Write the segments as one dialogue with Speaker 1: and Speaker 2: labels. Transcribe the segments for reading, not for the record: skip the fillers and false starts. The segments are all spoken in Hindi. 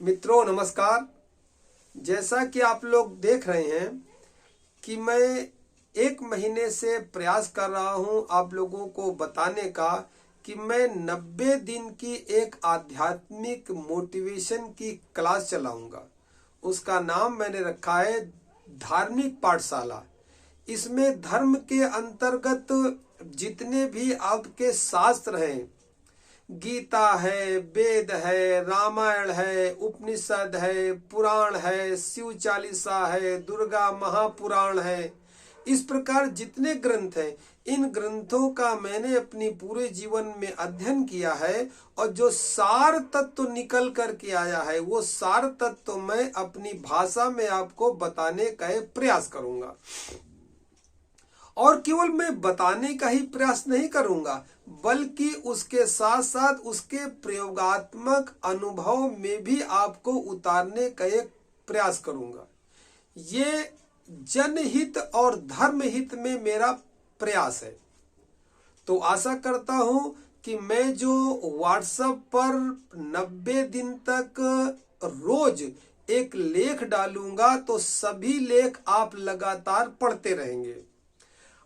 Speaker 1: मित्रों नमस्कार। जैसा कि आप लोग देख रहे हैं कि मैं 1 महीने से प्रयास कर रहा हूं आप लोगों को बताने का कि मैं 90 दिन की एक आध्यात्मिक मोटिवेशन की क्लास चलाऊंगा। उसका नाम मैंने रखा है धार्मिक पाठशाला। इसमें धर्म के अंतर्गत जितने भी आपके शास्त्र हैं, गीता है, वेद है, रामायण है, उपनिषद है, पुराण है, शिव चालीसा है, दुर्गा महापुराण है, इस प्रकार जितने ग्रंथ हैं, इन ग्रंथों का मैंने अपनी पूरे जीवन में अध्ययन किया है और जो सार तत्व निकल करके आया है वो सार तत्व मैं अपनी भाषा में आपको बताने का प्रयास करूंगा। और केवल मैं बताने का ही प्रयास नहीं करूंगा बल्कि उसके साथ साथ उसके प्रयोगात्मक अनुभव में भी आपको उतारने का एक प्रयास करूंगा। ये जनहित और धर्महित में मेरा प्रयास है। तो आशा करता हूं कि मैं जो व्हाट्सएप पर 90 दिन तक रोज एक लेख डालूंगा तो सभी लेख आप लगातार पढ़ते रहेंगे।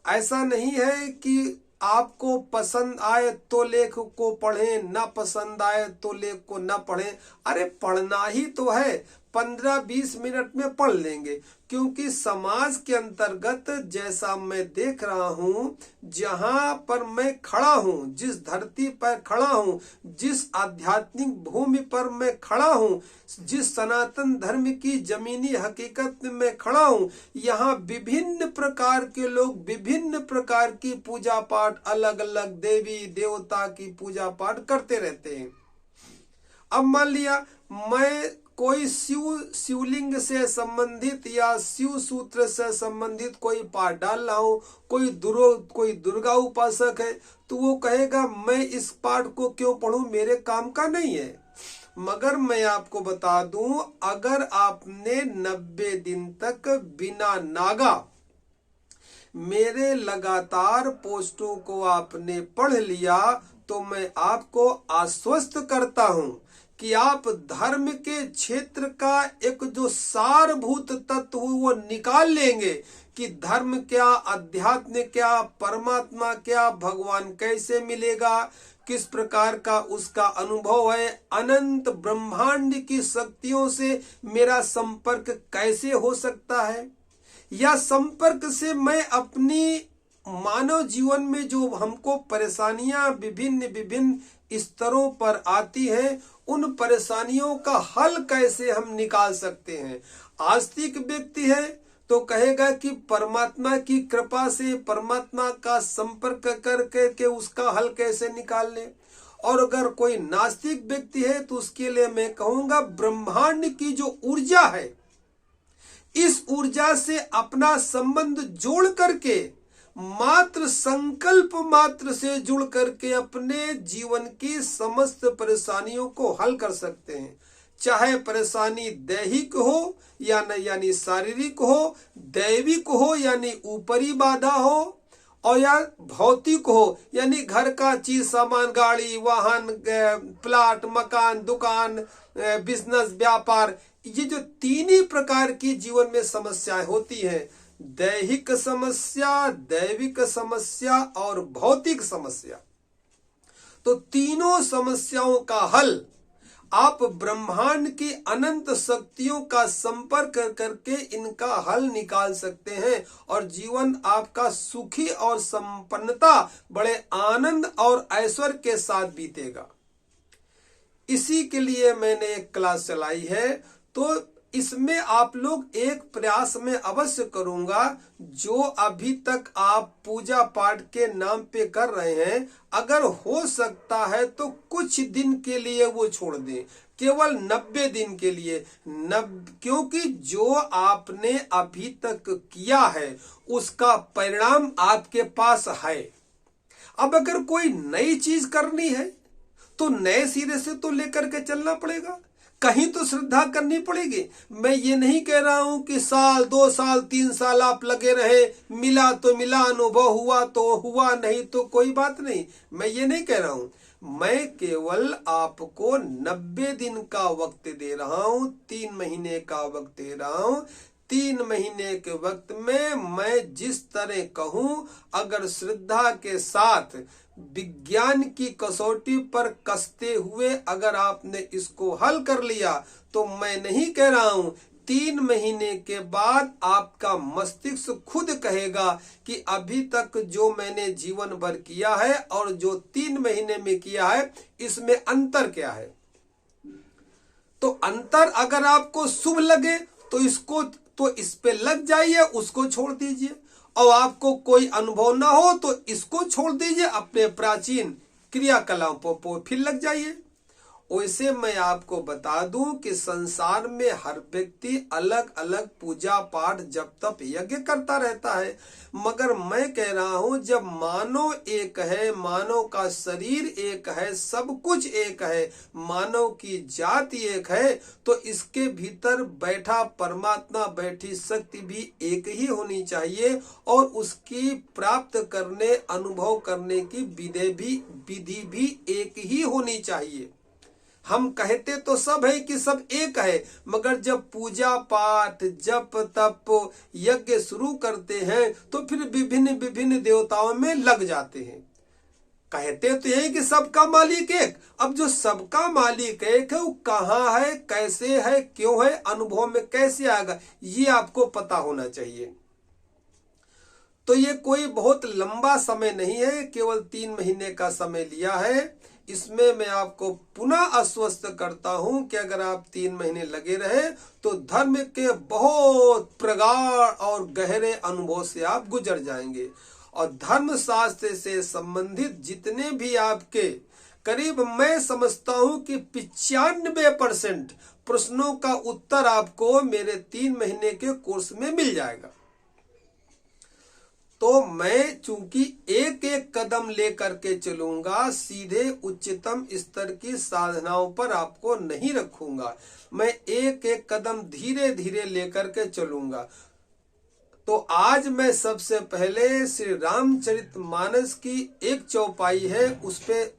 Speaker 1: ऐसा नहीं है कि आपको पसंद आए तो लेख को पढ़ें, ना पसंद आए तो लेख को ना पढ़ें। अरे पढ़ना ही तो है, 15-20 मिनट में पढ़ लेंगे, क्योंकि समाज के अंतर्गत जैसा मैं देख रहा हूं, जहां पर मैं खड़ा हूं, जिस धरती पर खड़ा हूं, जिस आध्यात्मिक भूमि पर मैं खड़ा हूं, जिस सनातन धर्म की जमीनी हकीकत में मैं खड़ा हूं, यहाँ विभिन्न प्रकार के लोग विभिन्न प्रकार की पूजा पाठ, अलग अलग देवी देवता की पूजा पाठ करते रहते हैं। अब मान लिया मैं कोई शिवलिंग से संबंधित या शिव सूत्र से संबंधित कोई पाठ डाल रहा हूं, कोई दुर्गा उपासक है तो वो कहेगा मैं इस पाठ को क्यों पढूं, मेरे काम का नहीं है। मगर मैं आपको बता दूं, अगर आपने 90 दिन तक बिना नागा मेरे लगातार पोस्टों को आपने पढ़ लिया तो मैं आपको आश्वस्त करता हूं कि आप धर्म के क्षेत्र का एक जो सारभूत तत्व वो निकाल लेंगे कि धर्म क्या, अध्यात्म क्या, परमात्मा क्या, भगवान कैसे मिलेगा, किस प्रकार का उसका अनुभव है, अनंत ब्रह्मांड की शक्तियों से मेरा संपर्क कैसे हो सकता है, या संपर्क से मैं अपनी मानव जीवन में जो हमको परेशानियां विभिन्न विभिन्न स्तरों पर आती हैं, उन परेशानियों का हल कैसे हम निकाल सकते हैं। आस्तिक व्यक्ति है तो कहेगा कि परमात्मा की कृपा से परमात्मा का संपर्क करके उसका हल कैसे निकाल लें। और अगर कोई नास्तिक व्यक्ति है तो उसके लिए मैं कहूंगा ब्रह्मांड की जो ऊर्जा है, इस ऊर्जा से अपना संबंध जोड़ करके, मात्र संकल्प मात्र से जुड़ करके अपने जीवन की समस्त परेशानियों को हल कर सकते हैं। चाहे परेशानी दैहिक हो या न यानी शारीरिक हो, दैविक हो यानी ऊपरी बाधा हो, और या भौतिक हो यानी घर का चीज सामान, गाड़ी, वाहन, प्लाट, मकान, दुकान, बिजनेस, व्यापार, ये जो 3 ही प्रकार की जीवन में समस्याएं होती हैं, दैहिक समस्या, दैविक समस्या और भौतिक समस्या, तो तीनों समस्याओं का हल आप ब्रह्मांड की अनंत शक्तियों का संपर्क करके इनका हल निकाल सकते हैं और जीवन आपका सुखी और संपन्नता, बड़े आनंद और ऐश्वर्य के साथ बीतेगा। इसी के लिए मैंने एक क्लास चलाई है। तो इसमें आप लोग एक प्रयास में अवश्य करूंगा, जो अभी तक आप पूजा पाठ के नाम पे कर रहे हैं, अगर हो सकता है तो कुछ दिन के लिए वो छोड़ दें, केवल 90 दिन के लिए। क्योंकि जो आपने अभी तक किया है उसका परिणाम आपके पास है। अब अगर कोई नई चीज करनी है तो नए सिरे से तो लेकर के चलना पड़ेगा, कहीं तो श्रद्धा करनी पड़ेगी। मैं ये नहीं कह रहा हूं कि साल 2 साल 3 साल आप लगे रहे, मिला तो मिला, अनुभव हुआ तो हुआ, नहीं तो कोई बात नहीं, मैं ये नहीं कह रहा हूं। मैं केवल आपको 90 दिन का वक्त दे रहा हूं, 3 महीने का वक्त दे रहा हूं। 3 महीने के वक्त में मैं जिस तरह कहूं, अगर श्रद्धा के साथ विज्ञान की कसौटी पर कसते हुए अगर आपने इसको हल कर लिया, तो मैं नहीं कह रहा हूं, 3 महीने के बाद आपका मस्तिष्क खुद कहेगा कि अभी तक जो मैंने जीवन भर किया है और जो 3 महीने में किया है, इसमें अंतर क्या है। तो अंतर अगर आपको शुभ लगे तो इस पे लग जाइए, उसको छोड़ दीजिए। और आपको कोई अनुभव ना हो तो इसको छोड़ दीजिए, अपने प्राचीन क्रियाकलापों पर फिर लग जाइए। वैसे मैं आपको बता दूं कि संसार में हर व्यक्ति अलग अलग पूजा पाठ जप तप यज्ञ करता रहता है, मगर मैं कह रहा हूं, जब मानव एक है, मानव का शरीर एक है, सब कुछ एक है, मानव की जाति एक है, तो इसके भीतर बैठा परमात्मा, बैठी शक्ति भी एक ही होनी चाहिए और उसकी प्राप्त करने, अनुभव करने की विधि भी एक ही होनी चाहिए। हम कहते तो सब है कि सब एक है, मगर जब पूजा पाठ जप तप यज्ञ शुरू करते हैं तो फिर विभिन्न विभिन्न देवताओं में लग जाते हैं। कहते तो यही कि सबका मालिक एक। अब जो सबका मालिक एक है वो कहाँ है, कैसे है, क्यों है, अनुभव में कैसे आएगा, ये आपको पता होना चाहिए। तो ये कोई बहुत लंबा समय नहीं है, केवल 3 महीने का समय लिया है। इसमें मैं आपको पुनः आश्वस्त करता हूं कि अगर आप 3 महीने लगे रहे तो धर्म के बहुत प्रगाढ़ और गहरे अनुभव से आप गुजर जाएंगे। और धर्म शास्त्र से संबंधित जितने भी आपके करीब, मैं समझता हूं कि 95% प्रश्नों का उत्तर आपको मेरे 3 महीने के कोर्स में मिल जाएगा। तो मैं चूंकि एक एक कदम लेकर के चलूंगा, सीधे उच्चतम स्तर की साधनाओं पर आपको नहीं रखूंगा, मैं एक एक कदम धीरे धीरे लेकर के चलूंगा। तो आज मैं सबसे पहले श्री रामचरितमानस की एक चौपाई है,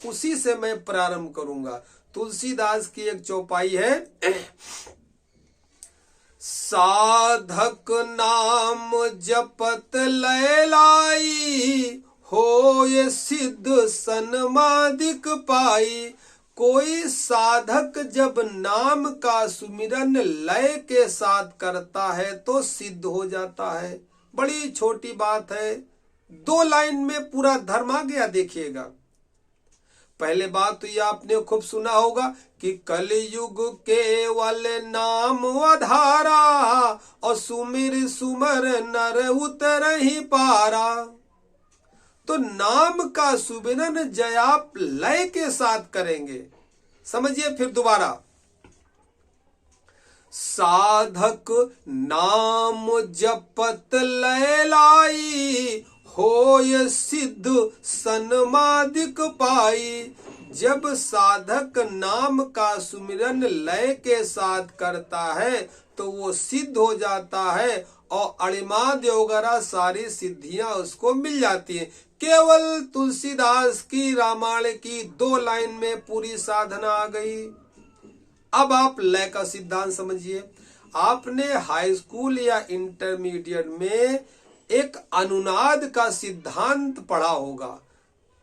Speaker 1: उसी से मैं प्रारंभ करूंगा। तुलसीदास की एक चौपाई है, साधक नाम जपत लैलाई, होय सिद्ध सन्मादिक पाई। कोई साधक जब नाम का सुमिरन लय के साथ करता है तो सिद्ध हो जाता है। बड़ी छोटी बात है, 2 लाइन में पूरा धर्म आ गया। देखिएगा, पहले बात तो ये आपने खूब सुना होगा कि कलयुग केवल नाम आधारा, और सुमिर सुमर नर उतरहि पारा। तो नाम का सुमिरन जय आप लय के साथ करेंगे। समझिए फिर दोबारा, साधक नाम जपत लय लाई, होय सिद्ध सन्मादिक पाई। जब साधक नाम का सुमिरन लय के साथ करता है तो वो सिद्ध हो जाता है और अणिमाद वगैरह सारी सिद्धियां उसको मिल जाती हैं। केवल तुलसीदास की रामायण की 2 लाइन में पूरी साधना आ गई। अब आप लय का सिद्धांत समझिए। आपने हाई स्कूल या इंटरमीडिएट में एक अनुनाद का सिद्धांत पढ़ा होगा,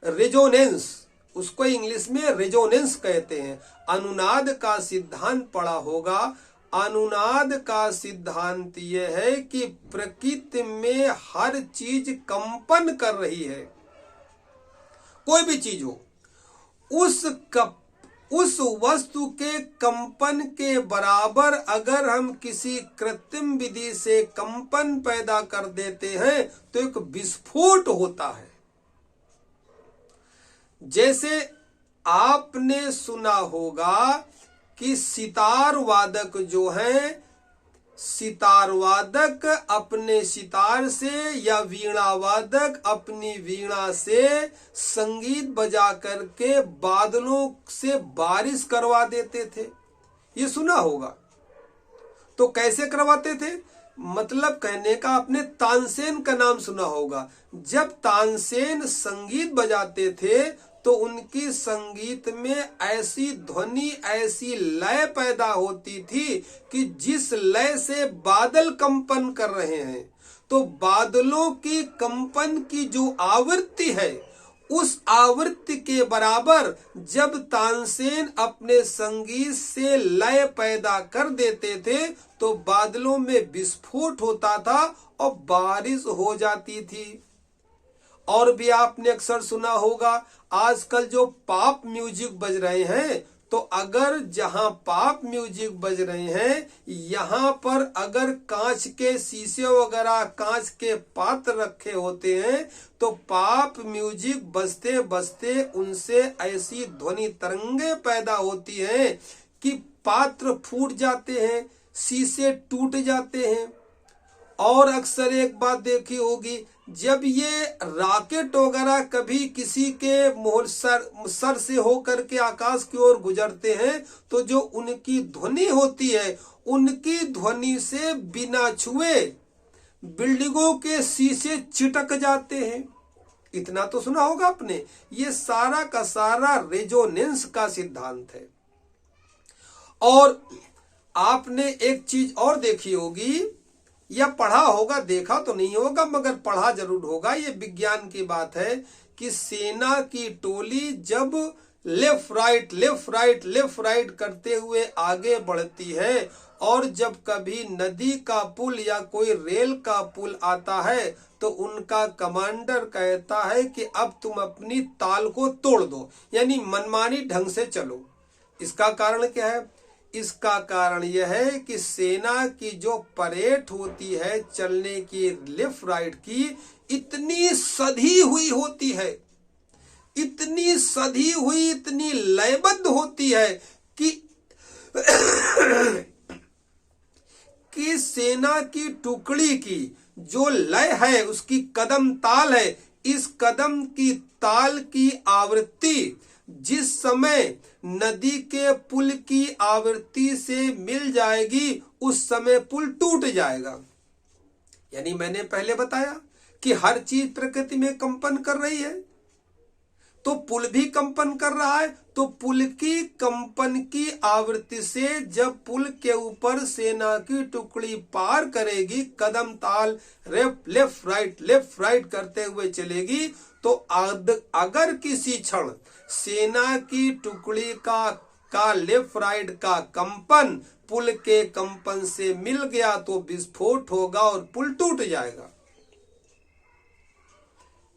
Speaker 1: रेजोनेंस, उसको इंग्लिश में रेजोनेंस कहते हैं। अनुनाद का सिद्धांत पढ़ा होगा। अनुनाद का सिद्धांत यह है कि प्रकृति में हर चीज कंपन कर रही है, कोई भी चीज हो, उस वस्तु के कंपन के बराबर अगर हम किसी कृत्रिम विधि से कंपन पैदा कर देते हैं तो एक विस्फोट होता है। जैसे आपने सुना होगा कि सितार वादक जो हैं, सितार वादक अपने सितार से या वीणा वादक अपनी वीणा से संगीत बजा करके बादलों से बारिश करवा देते थे, ये सुना होगा। तो कैसे करवाते थे, मतलब कहने का, आपने तानसेन का नाम सुना होगा। जब तानसेन संगीत बजाते थे तो उनकी संगीत में ऐसी ध्वनि, ऐसी लय पैदा होती थी कि जिस लय से बादल कंपन कर रहे हैं, तो बादलों की कंपन की जो आवृत्ति है, उस आवृत्ति के बराबर जब तानसेन अपने संगीत से लय पैदा कर देते थे तो बादलों में विस्फोट होता था और बारिश हो जाती थी। और भी आपने अक्सर सुना होगा, आजकल जो पॉप म्यूजिक बज रहे हैं, तो अगर जहां पॉप म्यूजिक बज रहे हैं, यहां पर अगर कांच के शीशे वगैरह, कांच के पात्र रखे होते हैं, तो पॉप म्यूजिक बजते बजते उनसे ऐसी ध्वनि तरंगे पैदा होती हैं कि पात्र फूट जाते हैं, शीशे टूट जाते हैं। और अक्सर एक बात देखी होगी, जब ये रॉकेट वगैरह कभी किसी के मोहर सर से होकर के आकाश की ओर गुजरते हैं, तो जो उनकी ध्वनि होती है, उनकी ध्वनि से बिना छुए बिल्डिंगों के शीशे चिटक जाते हैं। इतना तो सुना होगा आपने। ये सारा का सारा रेजोनेंस का सिद्धांत है। और आपने एक चीज और देखी होगी या पढ़ा होगा, देखा तो नहीं होगा मगर पढ़ा जरूर होगा, ये विज्ञान की बात है कि सेना की टोली जब left right left right left right करते हुए आगे बढ़ती है, और जब कभी नदी का पुल या कोई रेल का पुल आता है, तो उनका कमांडर कहता है कि अब तुम अपनी ताल को तोड़ दो, यानी मनमानी ढंग से चलो। इसका कारण क्या है? इसका कारण यह है कि सेना की जो परेड होती है चलने की लेफ्ट राइट की, इतनी सधी हुई होती है, इतनी सधी हुई, इतनी लयबद्ध होती है कि सेना की टुकड़ी की जो लय है, उसकी कदम ताल है, इस कदम की ताल की आवृत्ति जिस समय नदी के पुल की आवृत्ति से मिल जाएगी, उस समय पुल टूट जाएगा। यानी मैंने पहले बताया कि हर चीज प्रकृति में कंपन कर रही है, तो पुल भी कंपन कर रहा है। तो पुल की कंपन की आवृत्ति से जब पुल के ऊपर सेना की टुकड़ी पार करेगी, कदम ताल लेफ्ट राइट करते हुए चलेगी, तो अगर किसी क्षण सेना की टुकड़ी का लेफ्ट राइट का कंपन पुल के कंपन से मिल गया, तो विस्फोट होगा और पुल टूट जाएगा।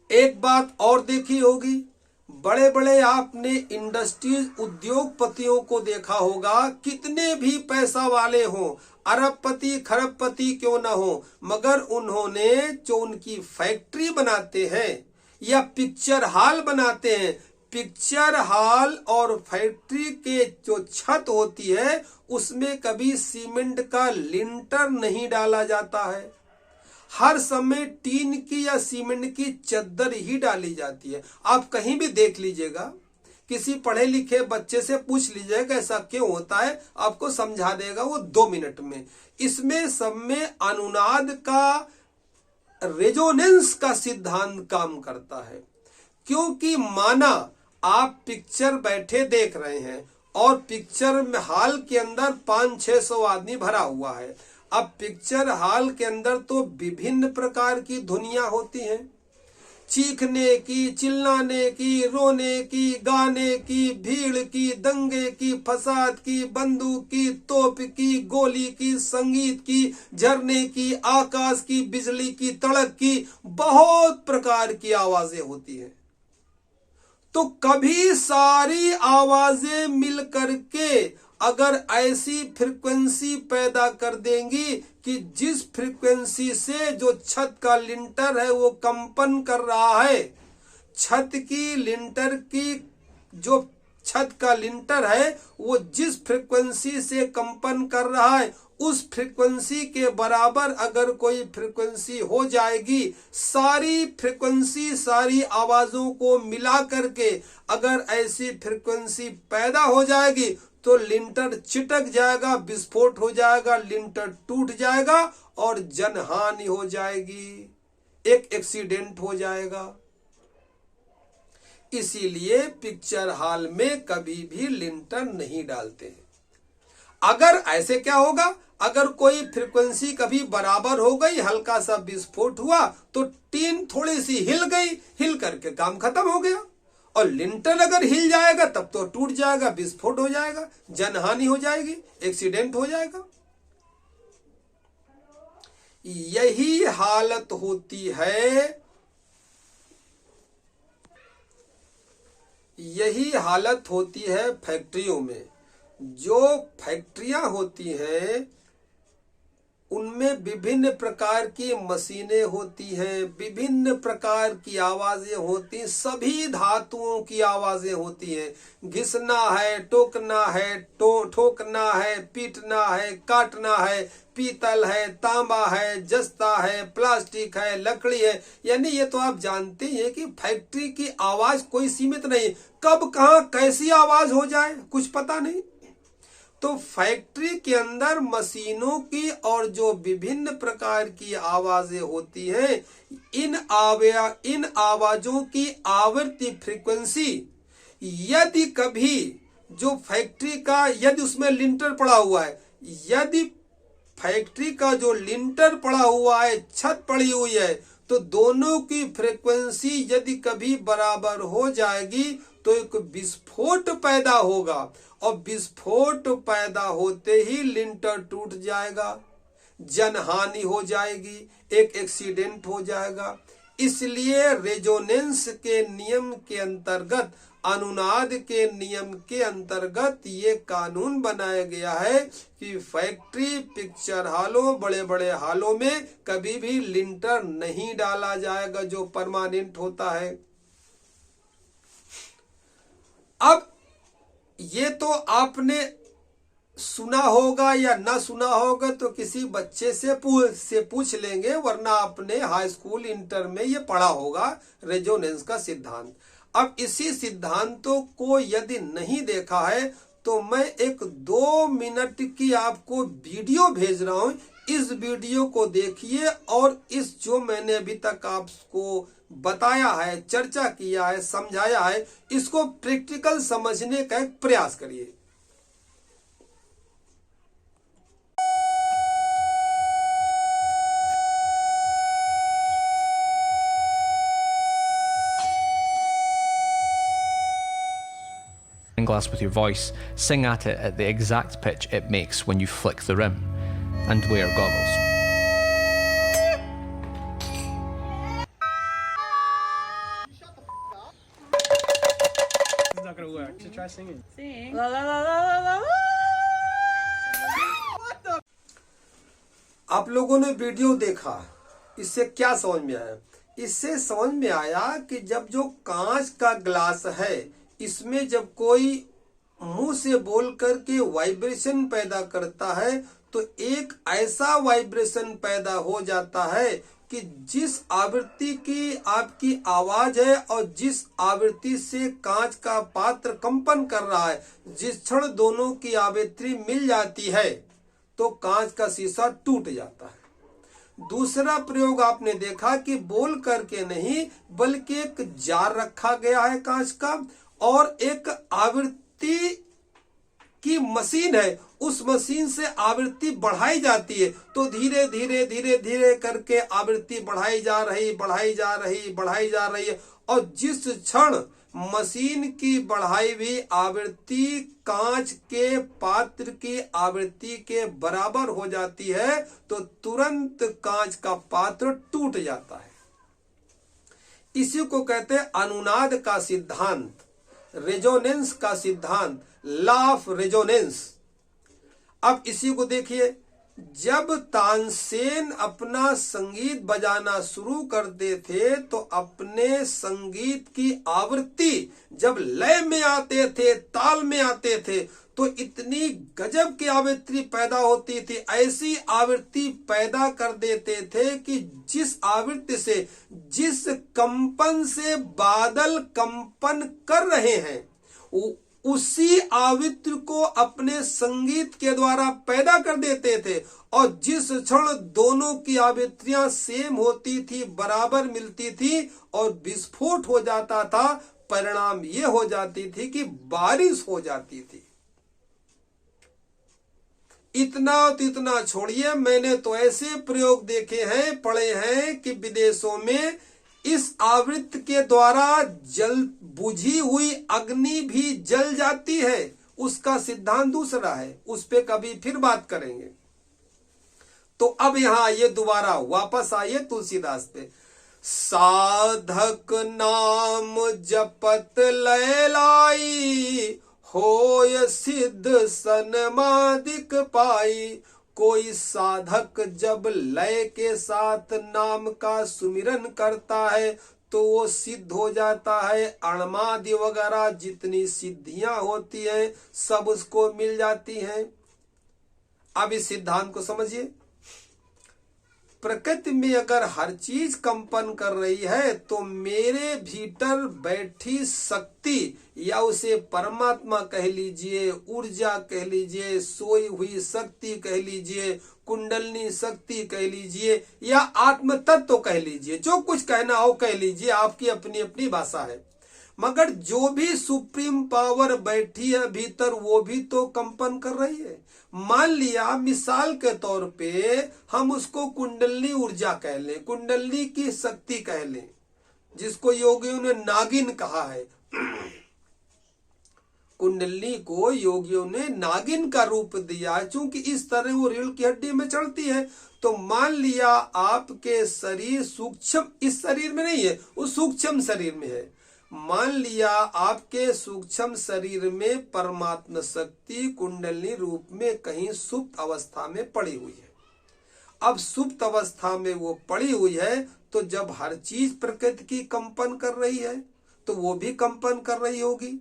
Speaker 1: एक बात और देखी होगी, बड़े बड़े आपने इंडस्ट्रीज, उद्योगपतियों को देखा होगा, कितने भी पैसा वाले हों, अरबपति खरबपति क्यों ना हो, मगर उन्होंने जो उनकी फैक्ट्री बनाते हैं या पिक्चर हॉल बनाते हैं, पिक्चर हॉल और फैक्ट्री के जो छत होती है, उसमें कभी सीमेंट का लिंटर नहीं डाला जाता है। हर समय टीन की या सीमेंट की चद्दर ही डाली जाती है। आप कहीं भी देख लीजिएगा, किसी पढ़े लिखे बच्चे से पूछ लीजिएगा ऐसा क्यों होता है, आपको समझा देगा वो 2 मिनट में। इसमें सब में अनुनाद का, रेजोनेंस का सिद्धांत काम करता है। क्योंकि माना आप पिक्चर बैठे देख रहे हैं और पिक्चर में हॉल के अंदर 500-600 आदमी भरा हुआ है। अब पिक्चर हॉल के अंदर तो विभिन्न प्रकार की ध्वनियां होती हैं, चीखने की, चिल्लाने की, रोने की, गाने की, भीड़ की, दंगे की, फसाद की, बंदूक की, तोप की, गोली की, संगीत की, झरने की, आकाश की, बिजली की, तड़क की, बहुत प्रकार की आवाजें होती हैं। तो कभी सारी आवाजें मिल करके अगर ऐसी फ्रीक्वेंसी पैदा कर देंगी कि जिस फ्रीक्वेंसी से जो छत का लिंटर है वो कंपन कर रहा है, छत की लिंटर की जो छत का लिंटर है वो जिस फ्रीक्वेंसी से कंपन कर रहा है, उस फ्रीक्वेंसी के बराबर अगर कोई फ्रीक्वेंसी हो जाएगी, सारी फ्रीक्वेंसी, सारी आवाजों को मिला करके अगर ऐसी फ्रीक्वेंसी पैदा हो जाएगी, तो लिंटर चिटक जाएगा, विस्फोट हो जाएगा, लिंटर टूट जाएगा और जनहानि हो जाएगी, एक एक्सीडेंट हो जाएगा। इसीलिए पिक्चर हॉल में कभी भी लिंटर नहीं डालते हैं। अगर ऐसे क्या होगा, अगर कोई फ्रीक्वेंसी कभी बराबर हो गई, हल्का सा विस्फोट हुआ तो टीन थोड़ी सी हिल गई, हिल करके काम खत्म हो गया। और लिंटर अगर हिल जाएगा तब तो टूट जाएगा, विस्फोट हो जाएगा, जनहानि हो जाएगी, एक्सीडेंट हो जाएगा। यही हालत होती है, यही हालत होती है फैक्ट्रियों में। जो फैक्ट्रियां होती हैं उनमें विभिन्न प्रकार की मशीनें होती हैं, विभिन्न प्रकार की आवाजें होती, सभी धातुओं की आवाजें होती हैं। घिसना है, टोकना है, ठोकना है, पीटना है, काटना है, पीतल है, तांबा है, जस्ता है, प्लास्टिक है, लकड़ी है। यानी ये तो आप जानते हैं कि फैक्ट्री की आवाज कोई सीमित नहीं, कब कहां कैसी आवाज हो जाए कुछ पता नहीं। तो फैक्ट्री के अंदर मशीनों की और जो विभिन्न प्रकार की आवाजें होती हैं, इन आवाजों की आवृत्ति फ्रीक्वेंसी, यदि कभी जो फैक्ट्री का, यदि उसमें लिंटर पड़ा हुआ है, यदि फैक्ट्री का जो लिंटर पड़ा हुआ है, छत पड़ी हुई है, तो दोनों की फ्रीक्वेंसी यदि कभी बराबर हो जाएगी तो एक विस्फोट पैदा होगा, और विस्फोट पैदा होते ही लिंटर टूट जाएगा, जनहानि हो जाएगी, एक एक्सीडेंट हो जाएगा। इसलिए रेजोनेंस के नियम के अंतर्गत, अनुनाद के नियम के अंतर्गत ये कानून बनाया गया है कि फैक्ट्री, पिक्चर हॉलों, बड़े बड़े हॉलों में कभी भी लिंटर नहीं डाला जाएगा जो परमानेंट होता है। अब ये तो आपने सुना होगा या ना सुना होगा तो किसी बच्चे से पूछ लेंगे, वरना आपने हाई स्कूल, इंटर में ये पढ़ा होगा रेजोनेंस का सिद्धांत। अब इसी सिद्धांतों को यदि नहीं देखा है तो मैं एक 2 मिनट की आपको वीडियो भेज रहा हूं। इस वीडियो को देखिए और इस जो मैंने अभी तक आपको बताया है, चर्चा किया है, समझाया है, इसको प्रैक्टिकल समझने का एक प्रयास करिए।
Speaker 2: glass with your voice, sing at it at the exact pitch it makes when you flick the rim, and wear goggles.
Speaker 3: It's not gonna work. Should try singing.
Speaker 4: Sing. La la la la la la.
Speaker 3: What the?
Speaker 1: आप लोगों ने वीडियो देखा, इससे क्या समझ में आया? इससे समझ में आया कि जब जो कांच का ग्लास है, इसमें जब कोई मुंह से बोल करके वाइब्रेशन पैदा करता है तो एक ऐसा वाइब्रेशन पैदा हो जाता है कि जिस आवृत्ति की आपकी आवाज है और जिस आवृत्ति से कांच का पात्र कंपन कर रहा है, जिस क्षण दोनों की आवृत्ति मिल जाती है तो कांच का शीशा टूट जाता है। दूसरा प्रयोग आपने देखा कि बोल करके नहीं बल्कि एक जार रखा गया है कांच का और एक आवृत्ति की मशीन है, उस मशीन से आवृत्ति बढ़ाई जाती है, तो धीरे धीरे धीरे धीरे करके आवृत्ति बढ़ाई जा रही है और जिस क्षण मशीन की बढ़ाई हुई आवृत्ति कांच के पात्र की आवृत्ति के बराबर हो जाती है तो तुरंत कांच का पात्र टूट जाता है। इसी को कहते हैं अनुनाद का सिद्धांत, रेजोनेंस का सिद्धांत, लॉ ऑफ रेजोनेंस। अब इसी को देखिए, जब तानसेन अपना संगीत बजाना शुरू करते थे तो अपने संगीत की आवृत्ति जब लय में आते थे, ताल में आते थे, तो इतनी गजब की आवृत्ति पैदा होती थी, ऐसी आवृत्ति पैदा कर देते थे कि जिस आवृत्ति से, जिस कंपन से बादल कंपन कर रहे हैं, उसी आवृत्ति को अपने संगीत के द्वारा पैदा कर देते थे। और जिस क्षण दोनों की आवृत्तियां सेम होती थी, बराबर मिलती थी और विस्फोट हो जाता था, परिणाम ये हो जाती थी कि बारिश हो जाती थी। इतना तो इतना छोड़िए, मैंने तो ऐसे प्रयोग देखे हैं, पढ़े हैं कि विदेशों में इस आवृत्ति के द्वारा जल बुझी हुई अग्नि भी जल जाती है। उसका सिद्धांत दूसरा है, उस पे कभी फिर बात करेंगे। तो अब यहां ये दोबारा वापस आइए तुलसीदास पे। साधक नाम जपत लय लाई, होय सिद्ध सनमादिक पाई। कोई साधक जब लय के साथ नाम का सुमिरन करता है तो वो सिद्ध हो जाता है। अणमादि वगैरह जितनी सिद्धियां होती हैं सब उसको मिल जाती हैं। अब इस सिद्धांत को समझिए। प्रकृति में अगर हर चीज कंपन कर रही है तो मेरे भीतर बैठी शक्ति, या उसे परमात्मा कह लीजिए, ऊर्जा कह लीजिए, सोई हुई शक्ति कह लीजिए, कुंडलनी शक्ति कह लीजिए, या आत्म तत्व कह लीजिए, जो कुछ कहना हो कह लीजिए, आपकी अपनी अपनी भाषा है। मगर जो भी सुप्रीम पावर बैठी है भीतर वो भी तो कंपन कर रही है। मान लिया मिसाल के तौर पे हम उसको कुंडलनी ऊर्जा कह लें, कुंडलनी की शक्ति कह लें, जिसको योगियों ने नागिन कहा है। कुंडलनी को योगियों ने नागिन का रूप दिया है, चूंकि इस तरह वो रीढ़ की हड्डी में चढ़ती है। तो मान लिया आपके शरीर सूक्ष्म, इस शरीर में नहीं है, उस सूक्ष्म शरीर में है। मान लिया आपके सूक्ष्म शरीर में परमात्मा शक्ति कुंडलनी रूप में कहीं सुप्त अवस्था में पड़ी हुई है। अब सुप्त अवस्था में वो पड़ी हुई है तो जब हर चीज प्रकृति की कंपन कर रही है तो वो भी कंपन कर रही होगी।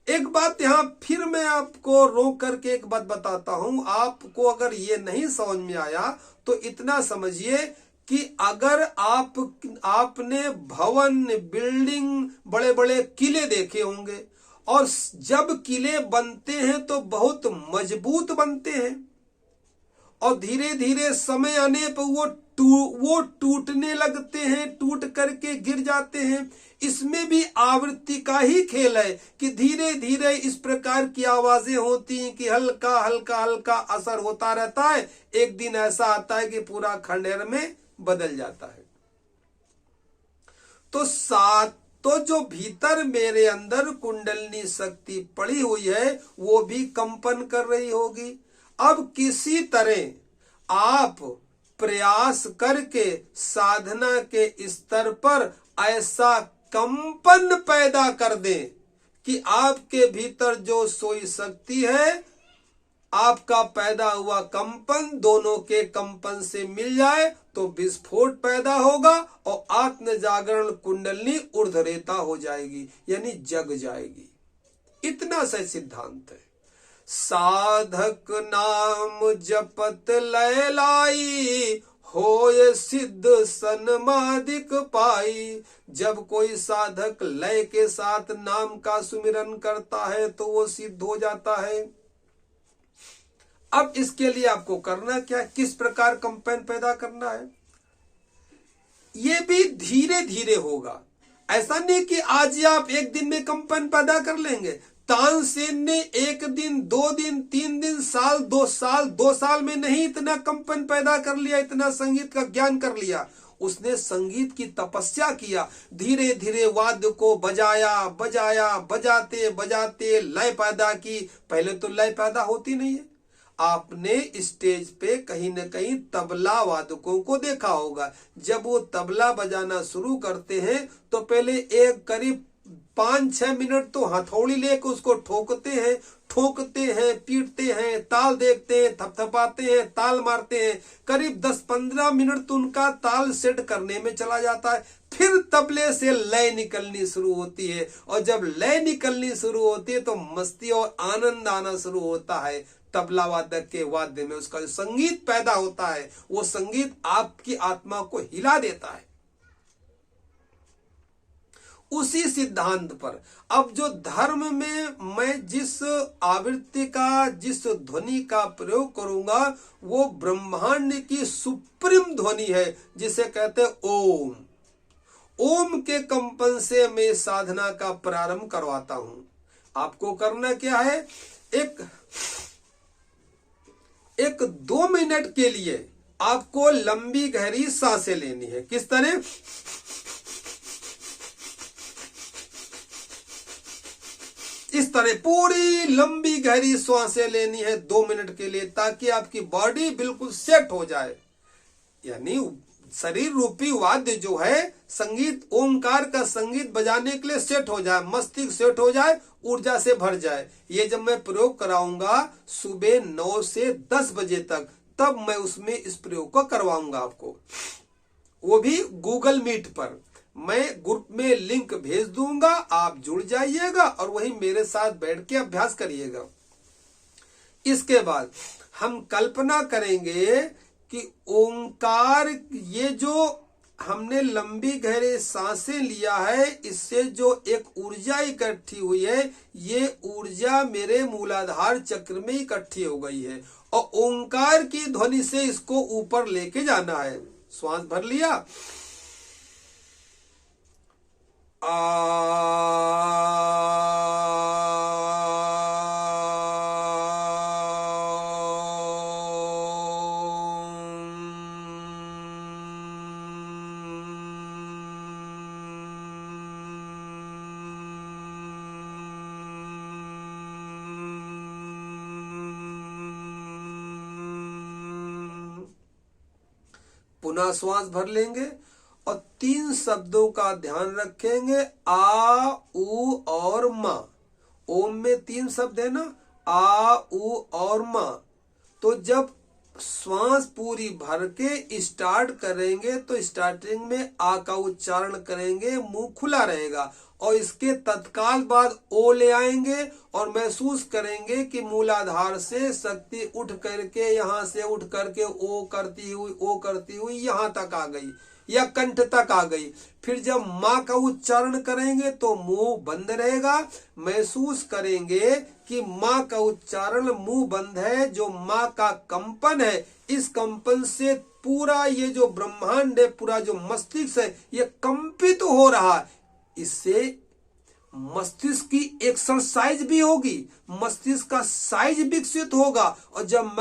Speaker 1: एक बात यहां फिर मैं आपको रोक करके एक बात बताता हूं। आपको अगर ये नहीं समझ में आया तो इतना समझिए कि अगर आपने भवन, बिल्डिंग, बड़े बड़े किले देखे होंगे, और जब किले बनते हैं तो बहुत मजबूत बनते हैं, और धीरे धीरे समय आने पर वो टूटने लगते हैं, टूट करके गिर जाते हैं। इसमें भी आवृत्ति का ही खेल है कि धीरे धीरे इस प्रकार की आवाजें होती हैं कि हल्का हल्का हल्का असर होता रहता है। एक दिन ऐसा आता है कि पूरा खंडेर में बदल जाता है। तो जो भीतर मेरे अंदर कुंडलनी शक्ति पड़ी हुई है वो भी कंपन कर रही होगी। अब किसी तरह आप प्रयास करके साधना के स्तर पर ऐसा कंपन पैदा कर दें कि आपके भीतर जो सोई शक्ति है, आपका पैदा हुआ कंपन दोनों के कंपन से मिल जाए तो विस्फोट पैदा होगा और आत्म जागरण कुंडलनी ऊर्ध्वरेता हो जाएगी, यानी जग जाएगी। इतना सा सिद्धांत है। साधक नाम जपत लय लाई, होय सिद्ध सनमादिक पाई। जब कोई साधक लय के साथ नाम का सुमिरन करता है तो वो सिद्ध हो जाता है। अब इसके लिए आपको करना क्या, किस प्रकार कंपन पैदा करना है, ये भी धीरे धीरे होगा। ऐसा नहीं कि आज ही आप एक दिन में कंपन पैदा कर लेंगे। तानसेन ने एक दिन, 2 दिन, 3 दिन, साल, 2 साल में नहीं इतना कंपन पैदा कर लिया, इतना संगीत का ज्ञान कर लिया। उसने संगीत की तपस्या किया, धीरे धीरे वाद्य को बजाया, बजाते बजाते लय पैदा की। पहले तो लय पैदा होती नहीं है। आपने स्टेज पे कहीं न कहीं तबला वादकों को देखा होगा। जब वो तबला बजाना शुरू करते हैं तो पहले एक करीब 5-6 मिनट तो हथौड़ी लेकर उसको ठोकते हैं, पीटते हैं, ताल देखते हैं, थपथपाते हैं, ताल मारते हैं। करीब 10-15 मिनट तो उनका ताल सेट करने में चला जाता है। फिर तबले से लय निकलनी शुरू होती है, और जब लय निकलनी शुरू होती है तो मस्ती और आनंद आना शुरू होता है। तबला वादक के वाद्य में उसका जो संगीत पैदा होता है वो संगीत आपकी आत्मा को हिला देता है। उसी सिद्धांत पर अब जो धर्म में मैं जिस आवृत्ति का, जिस ध्वनि का प्रयोग करूंगा वो ब्रह्मांड की सुप्रीम ध्वनि है, जिसे कहते हैं ओम। ओम के कंपन से मैं साधना का प्रारंभ करवाता हूं। आपको करना क्या है, एक 2 मिनट के लिए आपको लंबी गहरी सांसें लेनी है। किस तरह, इस तरह पूरी लंबी गहरी सांसें लेनी है 2 मिनट के लिए, ताकि आपकी बॉडी बिल्कुल सेट हो जाए। यानी शरीर रूपी वाद्य जो है संगीत, ओंकार का संगीत बजाने के लिए सेट हो जाए, मस्तिष्क सेट हो जाए, ऊर्जा से भर जाए। ये जब मैं प्रयोग कराऊंगा सुबह 9 से 10 बजे तक, तब मैं उसमें इस प्रयोग को करवाऊंगा आपको, वो भी गूगल मीट पर। मैं ग्रुप में लिंक भेज दूंगा, आप जुड़ जाइएगा और वही मेरे साथ बैठ के अभ्यास करिएगा। इसके बाद हम कल्पना करेंगे कि ओंकार, ये जो हमने लंबी गहरे सांसें लिया है, इससे जो एक ऊर्जा इकट्ठी हुई है, ये ऊर्जा मेरे मूलाधार चक्र में इकट्ठी हो गई है और ओंकार की ध्वनि से इसको ऊपर लेके जाना है। श्वास भर लिया, पुनः श्वास भर लेंगे और 3 शब्दों का ध्यान रखेंगे, आ, उ और मा। ओम में 3 शब्द है ना, आ, उ और मा। तो जब श्वास पूरी भर के स्टार्ट करेंगे तो स्टार्टिंग में आ का उच्चारण करेंगे, मुंह खुला रहेगा, और इसके तत्काल बाद ओ ले आएंगे और महसूस करेंगे कि मूलाधार से शक्ति उठ करके, यहां से उठ करके ओ करती हुई यहां तक आ गई या कंठ तक आ गई। फिर जब माँ का उच्चारण करेंगे तो मुंह बंद रहेगा, महसूस करेंगे कि माँ का उच्चारण मुंह बंद है। जो माँ का कंपन है, इस कंपन से पूरा ये जो ब्रह्मांड है, पूरा जो मस्तिष्क है, ये कंपित हो रहा है। इससे मस्तिष्क की एक्सरसाइज भी होगी, मस्तिष्क का साइज विकसित होगा, और जब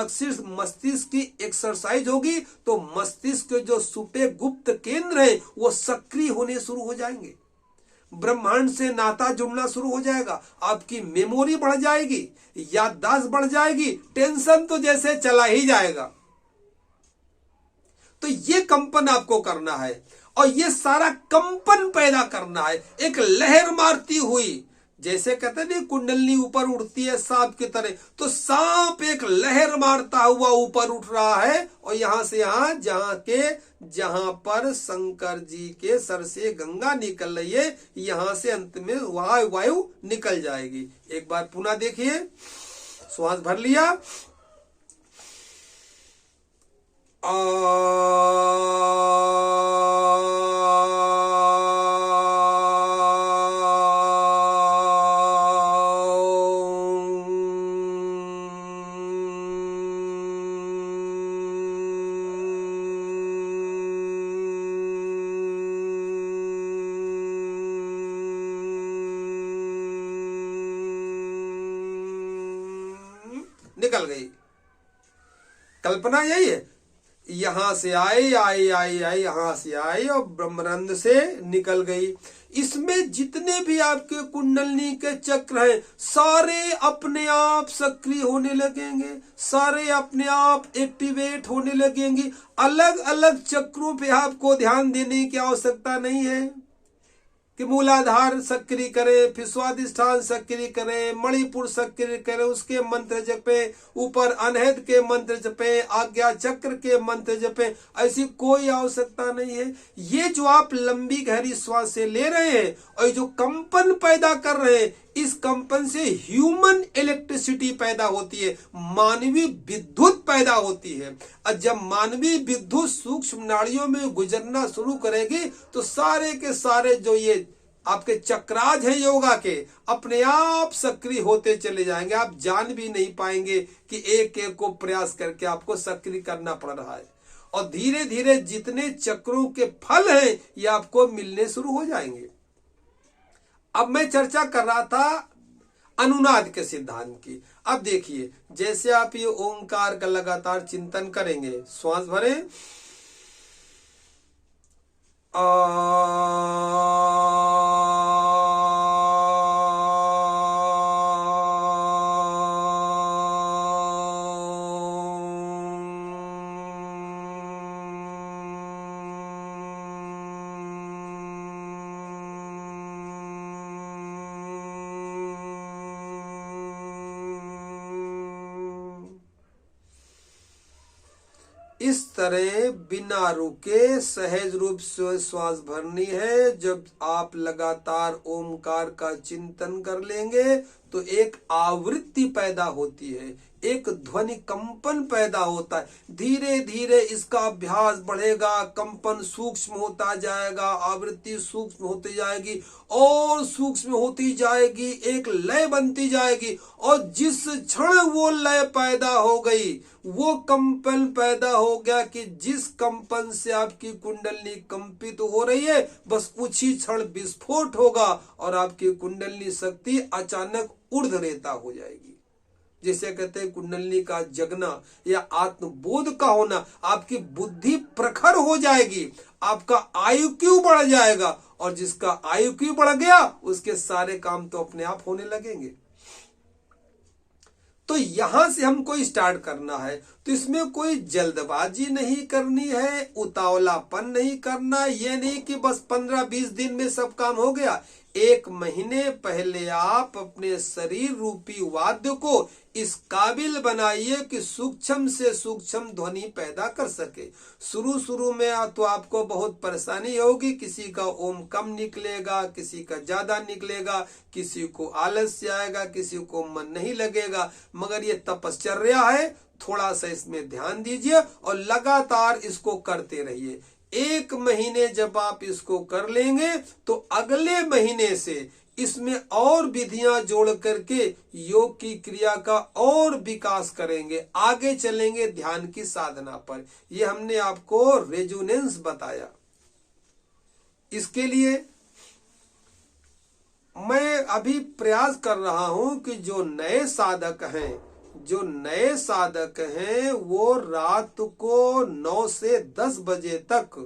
Speaker 1: मस्तिष्क की एक्सरसाइज होगी तो मस्तिष्क के जो सुपे गुप्त केंद्र है वो सक्रिय होने शुरू हो जाएंगे, ब्रह्मांड से नाता जुड़ना शुरू हो जाएगा, आपकी मेमोरी बढ़ जाएगी, याददाश्त बढ़ जाएगी, टेंशन तो जैसे चला ही जाएगा। तो ये कंपन आपको करना है और ये सारा कंपन पैदा करना है, एक लहर मारती हुई, जैसे कहते हैं ना कुंडलनी ऊपर उड़ती है सांप की तरह, तो सांप एक लहर मारता हुआ ऊपर उठ रहा है और यहां से यहां, जहां पर शंकर जी के सर से गंगा निकल रही है, यहां से अंत में वायु निकल जाएगी। एक बार पुनः देखिए, श्वास भर लिया, निकल गई। कल्पना यही है, यहां से आई यहां से आई और ब्रह्मानंद से निकल गई। इसमें जितने भी आपके कुंडलनी के चक्र हैं, सारे अपने आप सक्रिय होने लगेंगे, सारे अपने आप एक्टिवेट होने लगेंगे। अलग अलग चक्रों पे आपको ध्यान देने की आवश्यकता नहीं है कि मूलाधार सक्रिय करें, फिर स्वादिष्ठान सक्रिय करें, मणिपुर सक्रिय करें, उसके मंत्र जपे, ऊपर अनहद के मंत्र जपे, आज्ञा चक्र के मंत्र जपे, ऐसी कोई आवश्यकता नहीं है। ये जो आप लंबी गहरी श्वास से ले रहे हैं और जो कंपन पैदा कर रहे हैं, इस कंपन से ह्यूमन इलेक्ट्रिसिटी पैदा होती है, मानवीय विद्युत पैदा होती है। और जब मानवीय विद्युत सूक्ष्म नाड़ियों में गुजरना शुरू करेगी तो सारे के सारे जो ये आपके चक्राज हैं योगा के, अपने आप सक्रिय होते चले जाएंगे। आप जान भी नहीं पाएंगे कि एक एक को प्रयास करके आपको सक्रिय करना पड़ रहा है। और धीरे धीरे जितने चक्रों के फल हैं ये आपको मिलने शुरू हो जाएंगे। अब मैं चर्चा कर रहा था अनुनाद के सिद्धांत की। अब देखिए, जैसे आप ये ओंकार का लगातार चिंतन करेंगे, श्वास भरें, इस तरह बिना रुके सहज रूप से श्वास भरनी है। जब आप लगातार ओमकार का चिंतन कर लेंगे तो एक आवृत्ति पैदा होती है, एक ध्वनि कंपन पैदा होता है। धीरे धीरे इसका अभ्यास बढ़ेगा, कंपन सूक्ष्म होता जाएगा, आवृत्ति सूक्ष्म होती जाएगी और सूक्ष्म होती जाएगी, एक लय बनती जाएगी। और जिस क्षण वो लय पैदा हो गई, वो कंपन पैदा हो गया कि जिस कंपन से आपकी कुंडलनी कंपित हो रही है, बस उसी क्षण विस्फोट होगा और आपकी कुंडलनी शक्ति अचानक ऊर्ध्वरेता हो जाएगी। जैसे कहते हैं कुंडलनी का जगना या आत्मबोध का होना, आपकी बुद्धि प्रखर हो जाएगी, आपका IQ बढ़ जाएगा और जिसका IQ बढ़ गया उसके सारे काम तो अपने आप होने लगेंगे। तो यहां से हमको स्टार्ट करना है, तो इसमें कोई जल्दबाजी नहीं करनी है, उतावलापन नहीं करना। ये नहीं कि बस 15-20 दिन में सब काम हो गया। 1 महीने पहले आप अपने शरीर रूपी वाद्य को इस काबिल बनाइए कि सूक्ष्म से सूक्ष्म ध्वनि पैदा कर सके। शुरू में तो आपको बहुत परेशानी होगी, किसी का ओम कम निकलेगा, किसी का ज्यादा निकलेगा, किसी को आलस्य आएगा, किसी को मन नहीं लगेगा, मगर ये तपश्चर्या है, थोड़ा सा इसमें ध्यान दीजिए और लगातार इसको करते रहिए। 1 महीने जब आप इसको कर लेंगे तो अगले महीने से इसमें और विधियां जोड़ करके योग की क्रिया का और विकास करेंगे, आगे चलेंगे ध्यान की साधना पर। ये हमने आपको रेजोनेंस बताया। इसके लिए मैं अभी प्रयास कर रहा हूं कि जो नए साधक हैं वो रात को 9 से 10 बजे तक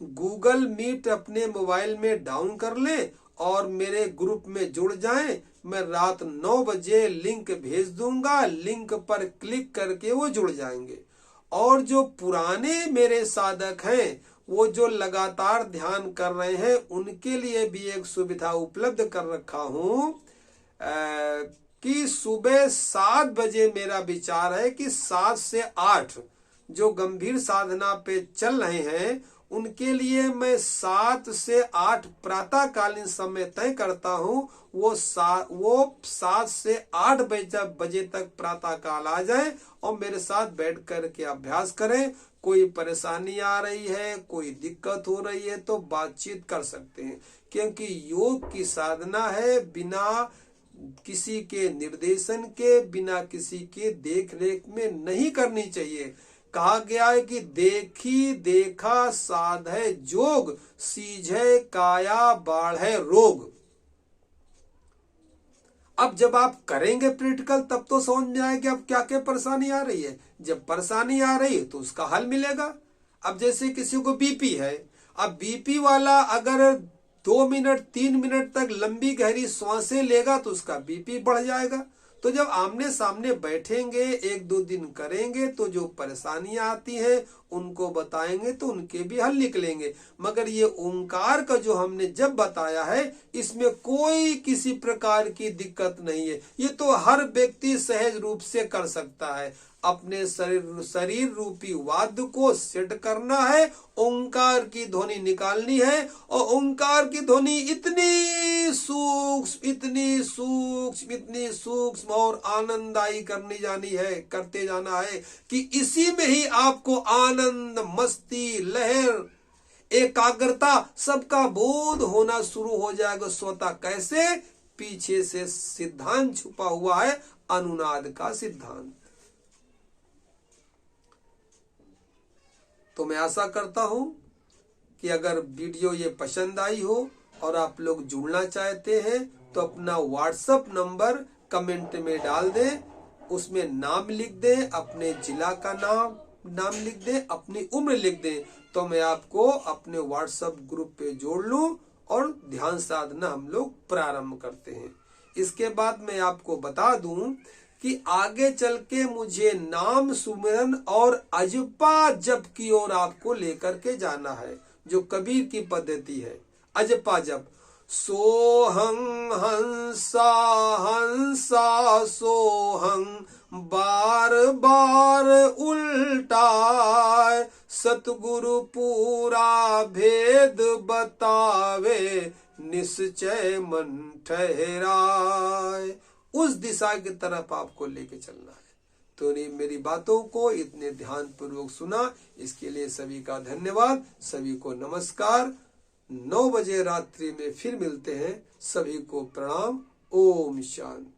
Speaker 1: गूगल मीट अपने मोबाइल में डाउन कर लें और मेरे ग्रुप में जुड़ जाएं। मैं रात 9 बजे लिंक भेज दूंगा, लिंक पर क्लिक करके वो जुड़ जाएंगे। और जो पुराने मेरे साधक हैं, वो जो लगातार ध्यान कर रहे हैं, उनके लिए भी एक सुविधा उपलब्ध कर रखा हूं कि सुबह 7 बजे मेरा विचार है कि 7 से 8 जो गंभीर साधना पे चल रहे हैं उनके लिए मैं 7 से 8 प्रातःकालीन समय तय करता हूं। वो 7 से 8 बजे तक प्रातःकाल आ जाए और मेरे साथ बैठ कर के अभ्यास करें। कोई परेशानी आ रही है, कोई दिक्कत हो रही है तो बातचीत कर सकते हैं, क्योंकि योग की साधना है, बिना किसी के निर्देशन के, बिना किसी के देख रेख में नहीं करनी चाहिए। कहा गया है कि देखी देखा साधे जोग, सीझे काया बाढ़े रोग। अब जब आप करेंगे प्रैक्टिकल तब तो समझ में आएगा अब क्या क्या परेशानी आ रही है। जब परेशानी आ रही है तो उसका हल मिलेगा। अब जैसे किसी को बीपी है, अब बीपी वाला अगर 2 मिनट 3 मिनट तक लंबी गहरी सांसें लेगा तो उसका बीपी बढ़ जाएगा। तो जब आमने सामने बैठेंगे, 1-2 दिन करेंगे तो जो परेशानियां आती हैं उनको बताएंगे तो उनके भी हल निकलेंगे। मगर ये ओंकार का जो हमने जब बताया है, इसमें कोई किसी प्रकार की दिक्कत नहीं है। ये तो हर व्यक्ति सहज रूप से कर सकता है। अपने शरीर रूपी वाद्य को सेट करना है, ओंकार की ध्वनि निकालनी है और ओंकार की ध्वनि इतनी सूक्ष्म और आनंददायी करते जाना है कि इसी में ही आपको आनंद, मस्ती, लहर, एकाग्रता सबका बोध होना शुरू हो जाएगा स्वतः। कैसे? पीछे से सिद्धांत छुपा हुआ है, अनुनाद का सिद्धांत। तो तो मैं आशा करता हूं कि अगर वीडियो ये पसंद आई हो और आप लोग जुड़ना चाहते हैं तो अपना व्हाट्सएप नंबर कमेंट में डाल दें, उसमें नाम लिख दें, अपने जिला का नाम लिख दें, अपनी उम्र लिख दें, तो मैं आपको अपने व्हाट्सएप ग्रुप पे जोड़ लूं और ध्यान साधना हम लोग प्रारंभ करते हैं। इसके बाद मैं आपको बता दूं कि आगे चल के मुझे नाम सुमिरन और अजपा जप की ओर आपको लेकर के जाना है, जो कबीर की पद्धति है। अजपा जप, सोहं हंसा हंसा सोहं, बार बार उल्टाए, सतगुरु पूरा भेद बतावे, निश्चय मन ठहराए। उस दिशा की तरफ आपको लेके चलना है। तो मेरी बातों को इतने ध्यान पूर्वक सुना, इसके लिए सभी का धन्यवाद। सभी को नमस्कार। 9 बजे रात्रि में फिर मिलते हैं। सभी को प्रणाम। ओम शांति।